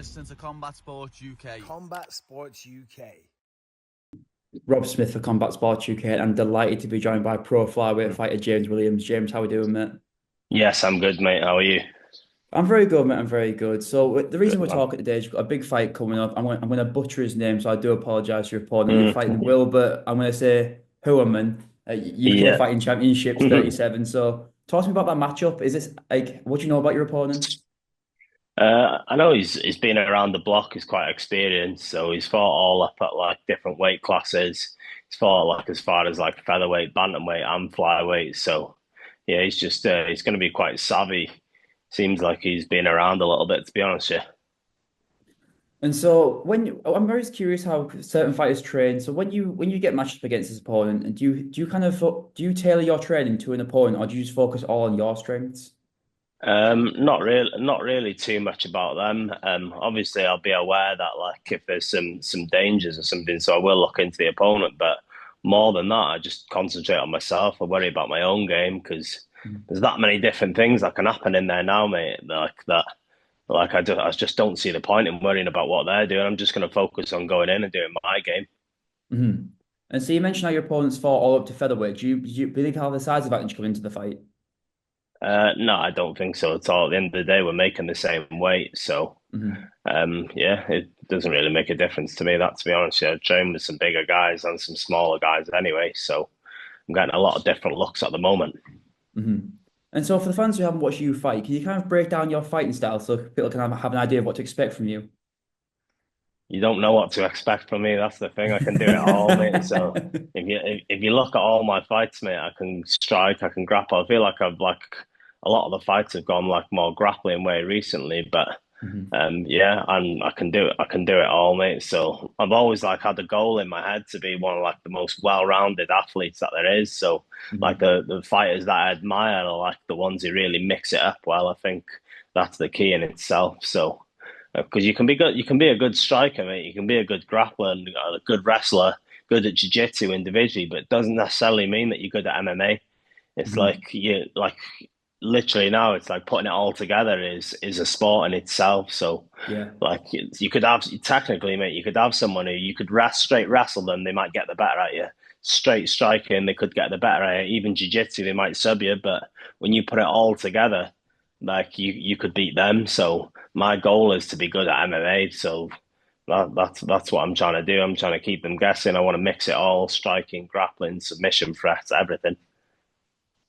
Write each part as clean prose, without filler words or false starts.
listening to Combat Sports UK. Combat Sports UK. Rob Smith for Combat Sports UK. I'm delighted to be joined by pro flyweight fighter James Williams. James, how are we doing, mate? Yes, I'm good, mate. How are you? I'm very good, mate. I'm very good. So the reason Good, we're man. talking today is we've got a big fight coming up. I'm going to butcher his name, so I do apologise to your opponent. You're fighting Wilbert. I'm going to say Huerman, UK Yeah. Fighting Championships 37. So talk to me about that matchup. Is this like what do you know about your opponent? I know he's been around the block. He's quite experienced, so he's fought all up at like different weight classes. He's fought like as far as like featherweight, bantamweight, and flyweight. So yeah, he's going to be quite savvy. Seems like he's been around a little bit, to be honest. Yeah. And so I'm very curious how certain fighters train. So when you get matched up against this opponent, and do you tailor your training to an opponent, or do you just focus all on your strengths? Not really too much about them. Obviously, I'll be aware that like if there's some dangers or something, so I will look into the opponent. But more than that, I just concentrate on myself. I worry about my own game because there's that many different things that can happen in there now, mate. Like that, like I just don't see the point in worrying about what they're doing. I'm just going to focus on going in and doing my game. Hmm. And so you mentioned how your opponents fought all up to featherweight. Do you believe how the size advantage come into the fight? No, I don't think so at all. At the end of the day, we're making the same weight, so Hmm. yeah, it doesn't really make a difference to me. That, to be honest, yeah, I train with some bigger guys and some smaller guys anyway, so I'm getting a lot of different looks at the moment. Hmm. And so for the fans who haven't watched you fight, can you kind of break down your fighting style so people can have an idea of what to expect from you? You don't know what to expect from me. That's the thing. I can do it all, mate. So if you look at all my fights, mate, I can strike, I can grapple. I feel like I've like a lot of the fights have gone like more grappling way recently, but Hmm. yeah, and I can do it. I can do it all, mate. So I've always like had a goal in my head to be one of like the most well-rounded athletes that there is. So like Hmm. the fighters that I admire are like the ones who really mix it up well. I think that's the key in itself. So because you can be good, you can be a good striker, mate. You can be a good grappler and a good wrestler, good at jiu-jitsu individually, but it doesn't necessarily mean that you're good at MMA. It's Hmm. like you like literally now it's like putting it all together is a sport in itself. So Yeah. like you could have technically, mate, you could have someone who you could straight wrestle them, they might get the better at you. Straight striking, they could get the better at you. Even jiu-jitsu, they might sub you, but when you put it all together, like you could beat them. So my goal is to be good at MMA. So that's what I'm trying to do. I'm trying to keep them guessing. I want to mix it all: striking, grappling, submission threats, everything.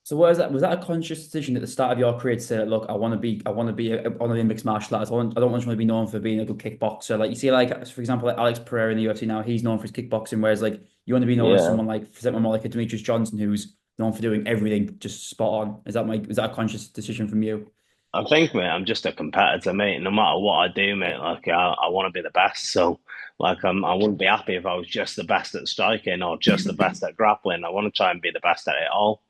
So what is that? Was that a conscious decision at the start of your career to say, look, I want to be a mixed martial artist. I don't want to be known for being a good kickboxer. Like you see, like for example, like Alex Pereira in the UFC now, he's known for his kickboxing, whereas like you want to be known as Yeah. someone like for example, more like a Demetrius Johnson who's known for doing everything just spot on. Is that a conscious decision from you? I think, mate, I'm just a competitor, mate. No matter what I do, mate, like I want to be the best. So, like, I wouldn't be happy if I was just the best at striking or just the best at grappling. I want to try and be the best at it all.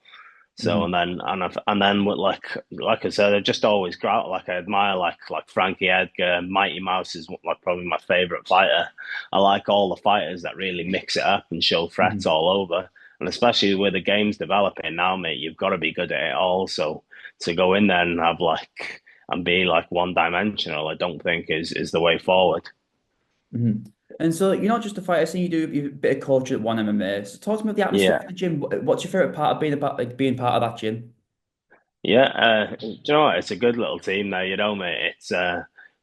So, Hmm. and then with like I said, I just always like I admire like Frankie Edgar, Mighty Mouse is like probably my favorite fighter. I like all the fighters that really mix it up and show threats Hmm. all over. And especially with the games developing now, mate, you've got to be good at it all. So to go in there and have like and be like one dimensional, I don't think is the way forward. Hmm. And so you're not just a fighter, so you do a bit of coaching at one MMA. So talk to me about the atmosphere Yeah. of the gym. What's your favorite part of being part of that gym? Yeah, do you know what? It's a good little team there, you know, mate. It's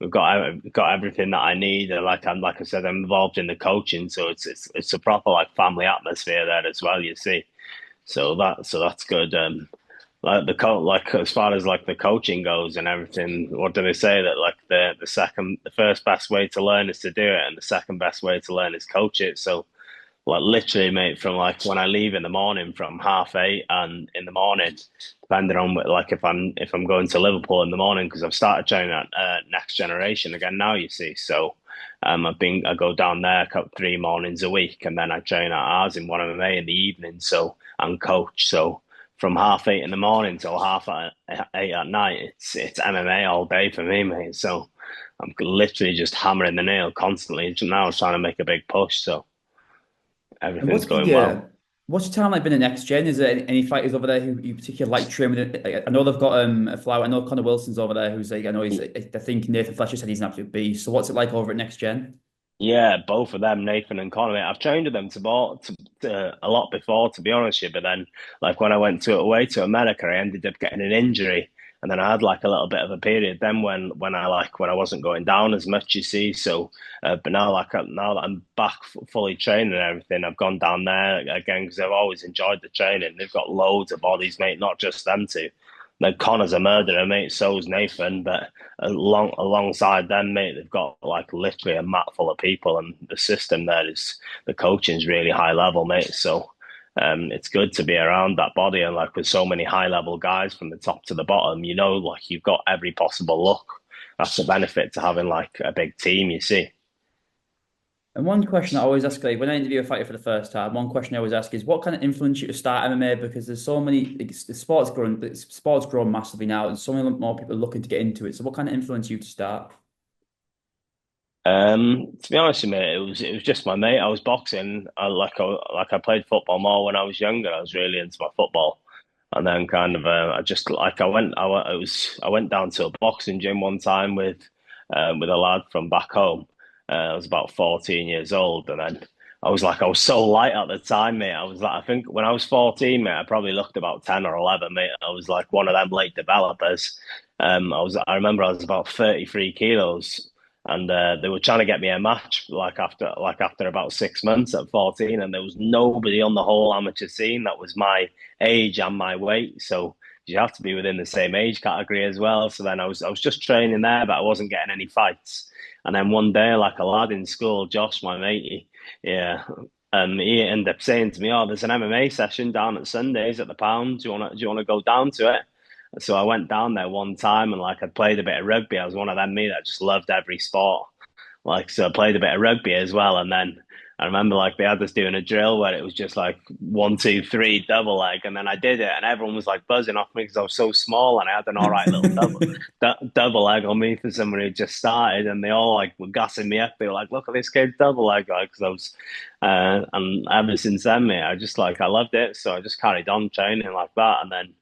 we've got everything that I need. And like I said, I'm involved in the coaching, so it's a proper like family atmosphere there as well. You see, so that's good. Like like as far as like the coaching goes and everything, what do they say that like the first best way to learn is to do it, and the second best way to learn is coach it. So like literally, mate, from like when I leave in the morning from 8:30 and in the morning, depending on like if I'm going to Liverpool in the morning because I've started training at Next Generation again now. You see, so I go down there 3 mornings a week, and then I train at ours in one MMA in the evening. So and coach. So from 8:30 in the morning till 8:30 at night, it's MMA all day for me, mate. So I'm literally just hammering the nail constantly. Now I'm trying to make a big push. So And everything's going well. What's your time like been in next gen? Is there any fighters over there who you particularly like training with? I know they've got a flyweight. I know Connor Wilson's over there, who's like I know he's. I think Nathan Fletcher said he's an absolute beast. So what's it like over at next gen? Yeah, both of them, Nathan and Conor, mate. I've trained with them to a lot before, to be honest with you. But then, like when I went away to America, I ended up getting an injury, and then I had like a little bit of a period then when I wasn't going down as much, you see. So, but now now that I'm back fully training and everything, I've gone down there again because I've always enjoyed the training. They've got loads of bodies, mate, not just them two. Like Connor's a murderer, mate. So's Nathan, but alongside them, mate, they've got like literally a mat full of people, and the system there is the coaching's really high level, mate. So, it's good to be around that body, and like with so many high level guys from the top to the bottom, like you've got every possible look. That's the benefit to having like a big team, you see. And one question I always ask, like when I interview a fighter for the first time, one question I always ask is, what kind of influenced you to start MMA? Because there's so many, the sport's grown massively now, and so many more people are looking to get into it. So, what kind of influenced you to start? To be honest with you, mate, it was just my mate. I was boxing. I played football more when I was younger. I was really into my football, and then kind of I just like I went down to a boxing gym one time with a lad from back home. I was about 14 years old, and then I was so light at the time, mate. I was like I think when I was 14, mate, I probably looked about 10 or 11, mate. I was like one of them late developers. I remember I was about 33 kilos, and they were trying to get me a match like after about 6 months at 14, and there was nobody on the whole amateur scene that was my age and my weight. So you have to be within the same age category as well. So then I was just training there, but I wasn't getting any fights. And then one day, like a lad in school, Josh, my mate, yeah, he ended up saying to me, "Oh, there's an MMA session down at Sundays at the Pound. Do you wanna go down to it?" So I went down there one time, and like I played a bit of rugby. I was one of them me that just loved every sport. Like so, I played a bit of rugby as well, and then I remember like they had us doing a drill where it was just like 1, 2, 3 double leg, and then I did it, and everyone was like buzzing off me because I was so small and I had an all right little double leg on me for someone who just started, and they all like were gassing me up. They were like, "Look at this kid's double leg," like because I was, and ever since then, mate, I just like I loved it, so I just carried on training like that, and then.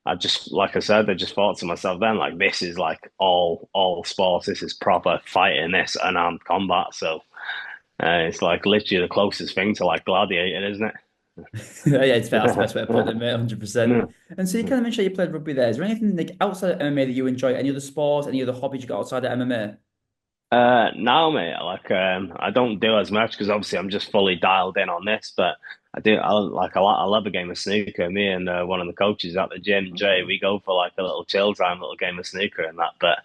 I just, like I said, I just thought to myself then, like, this is like all sports. This is proper fighting, this unarmed combat. So it's like literally the closest thing to like Gladiator, isn't it? Yeah, it's fair. That's the best way to put it, mate. 100%. Yeah. And so you kind of mentioned you played rugby there. Is there anything like outside of MMA that you enjoy? Any other sports? Any other hobbies you got outside of MMA? Now, mate, like I don't do as much because obviously I'm just fully dialed in on this, but I do. I love a game of snooker. Me and one of the coaches at the gym, Jay, we go for like a little chill time, little game of snooker and that. But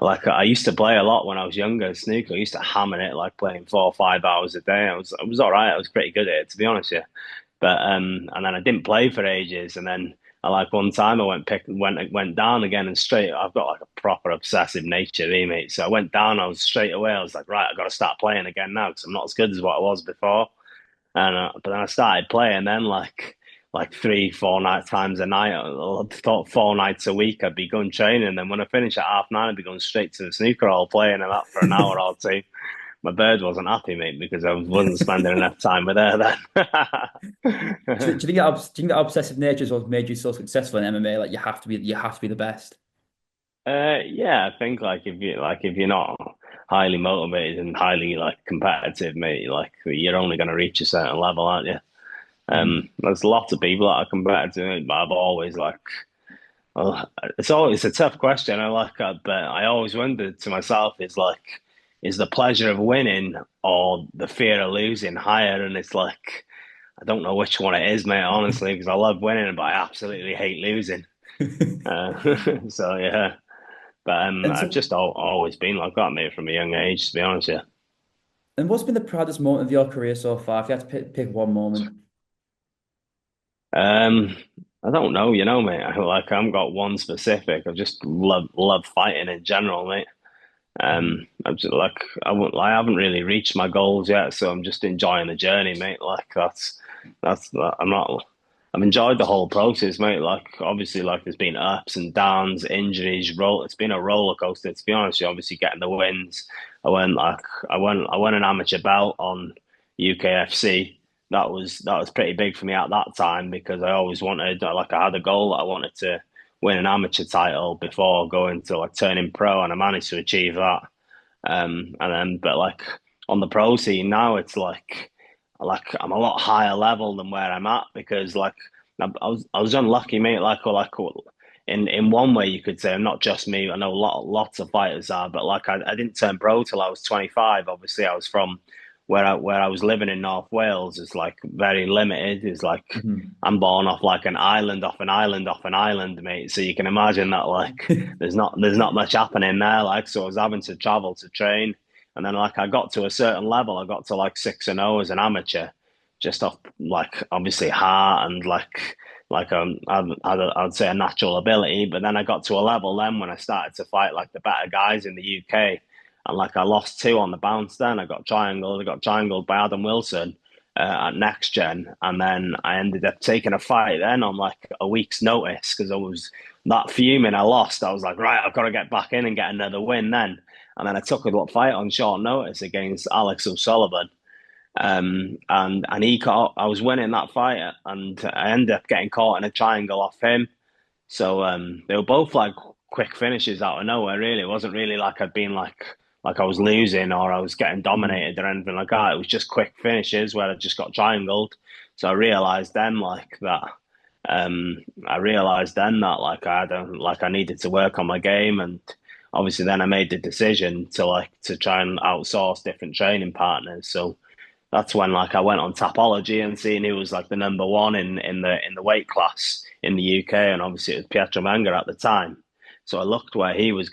like I used to play a lot when I was younger, snooker. I used to hammer it, like playing 4 or 5 hours a day. I was all right. I was pretty good at it, to be honest, yeah. But and then I didn't play for ages, and then I like one time I went down again and straight. I've got like a proper obsessive nature, mate. So I went down. I was straight away. I was like, right, I got to start playing again now because I'm not as good as what I was before. And but then I started playing. Then like 3, 4 night times a night. I thought 4 nights a week I'd be going training. And then when I finish at 9:30, I'd be going straight to the snooker hall playing and that for an hour or two. My bird wasn't happy, mate, because I wasn't spending enough time with her Do then. you think that obsessive nature is what made you so successful in MMA? Like you have to be the best. Yeah, I think if you're not highly motivated and highly like competitive, mate, like you're only going to reach a certain level, aren't you? Mm. There's lots of people that are competitive, but I've always like, well, it's always a tough question. But I always wondered to myself, is the pleasure of winning or the fear of losing higher? And it's like, I don't know which one it is, mate, honestly, because I love winning, but I absolutely hate losing. So yeah. But And I've so, just always been like that, mate, from a young age, to be honest. Yeah. and what's been the proudest moment of your career so far? If you had to pick one moment. Um, I don't know, mate. I haven't got one specific. I just love fighting in general, mate. Mhm. I'm just like I haven't really reached my goals yet, so I'm just enjoying the journey, mate. Like that's I'm not. I've enjoyed the whole process, mate. Like obviously, like there's been ups and downs, injuries, roll. It's been a roller coaster, to be honest. You're obviously getting the wins. I won an amateur belt on UKFC that was pretty big for me at that time because I always wanted like I had a goal that I wanted to win an amateur title before going to like turning pro, and I managed to achieve that. And then but like on the pro scene now, it's like I'm a lot higher level than where I'm at because like I was unlucky, mate. In one way you could say, not just me. I know lots of fighters are, but like I didn't turn pro till I was 25. Obviously, I was from where I was living in North Wales is like very limited. Is like Mhm. I'm born off like an island, off an island, off an island, mate. So you can imagine that like there's not much happening there. Like so, I was having to travel to train, and then like I got to a certain level. I got to like 6-0 as an amateur, just off like obviously heart and I'd say a natural ability. But then I got to a level then when I started to fight like the better guys in the UK. And like I lost two on the bounce then. I got triangled by Adam Wilson at Next Gen. And then I ended up taking a fight then on like a week's notice because I was that fuming I lost. I was like, right, I've got to get back in and get another win then. And then I took a fight on short notice against Alex O'Sullivan. And I was winning that fight, and I ended up getting caught in a triangle off him. So they were both like quick finishes out of nowhere. Really, it wasn't really like I'd been like I was losing or I was getting dominated or anything like that. It was just quick finishes where I just got triangled. So I realized then like that. I realized then that like I needed to work on my game, and obviously then I made the decision to try and outsource different training partners. So that's when like I went on Tapology and seeing who was like the number one in the weight class in the UK, and obviously it was Pietro Manga at the time. So I looked where he was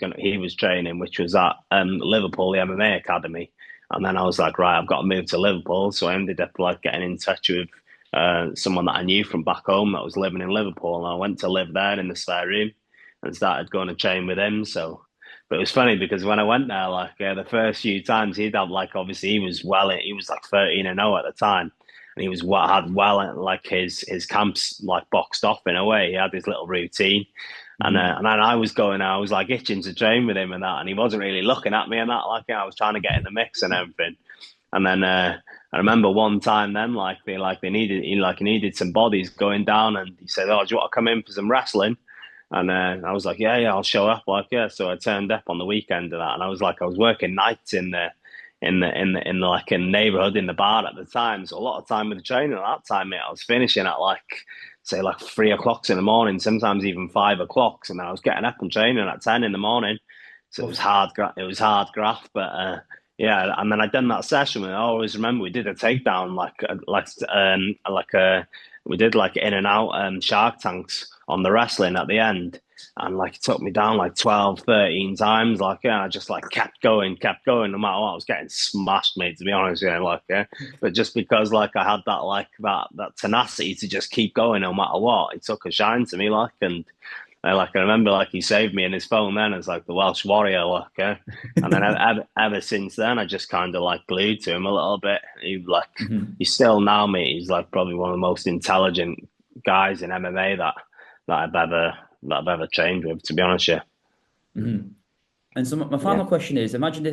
training, which was at Liverpool, the MMA Academy, and then I was like, right, I've got to move to Liverpool. So I ended up like getting in touch with someone that I knew from back home that was living in Liverpool, and I went to live there in the spare room and started going to train with him. So but it was funny because when I went there, like the first few times he'd have like obviously he was like 13-0 at the time, and he was what had well like his camps like boxed off in a way. He had his little routine, and then I was going, I was like itching to train with him and that, and he wasn't really looking at me and that. Like I was trying to get in the mix and everything, and then I remember one time then he needed some bodies going down, and he said, "Oh, do you want to come in for some wrestling?" And I was like, yeah, I'll show up. Like, yeah. So I turned up on the weekend of that, and I was working nights in the neighborhood in the bar at the time. So a lot of time with the training at that time, mate, I was finishing at like say like 3 o'clock in the morning, sometimes even 5 o'clock, and then I was getting up and training at 10 in the morning. So it was hard. It was hard graft, but yeah. And then I done that session, and I always remember we did a takedown we did like in and out shark tanks on the wrestling at the end, and like it took me down like 12, 13 times. Like yeah, I just like kept going no matter what. I was getting smashed, mate, to be honest. Yeah, like yeah. But just because like I had that tenacity to just keep going no matter what, it took a shine to me. Like and I remember like he saved me in his phone then as like the Welsh warrior, like yeah. And then ever since then I just kind of like glued to him a little bit. He's still now, mate. He's like probably one of the most intelligent guys in MMA that I've ever trained with, to be honest. Yeah. hmm And so my Yeah. final question is: imagine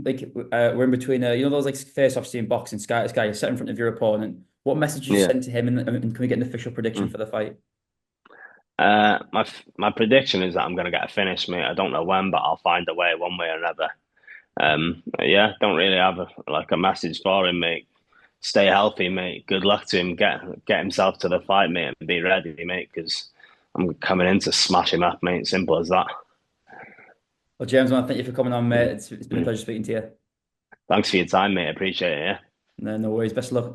like we're in between, those like face-offs in boxing, sky to sky, you're set in front of your opponent. What message you Yeah. send to him, and can we get an official prediction Mm. for the fight? My prediction is that I'm going to get a finish, mate. I don't know when, but I'll find a way, one way or another. Yeah, don't really have a message for him, mate. Stay healthy, mate. Good luck to him. Get himself to the fight, mate, and be ready, mate, because I'm coming in to smash him up, mate. Simple as that. Well, James, I want to thank you for coming on, mate. Mm. It's been a Mm. pleasure speaking to you. Thanks for your time, mate. Appreciate it. Yeah. No worries. Best of luck.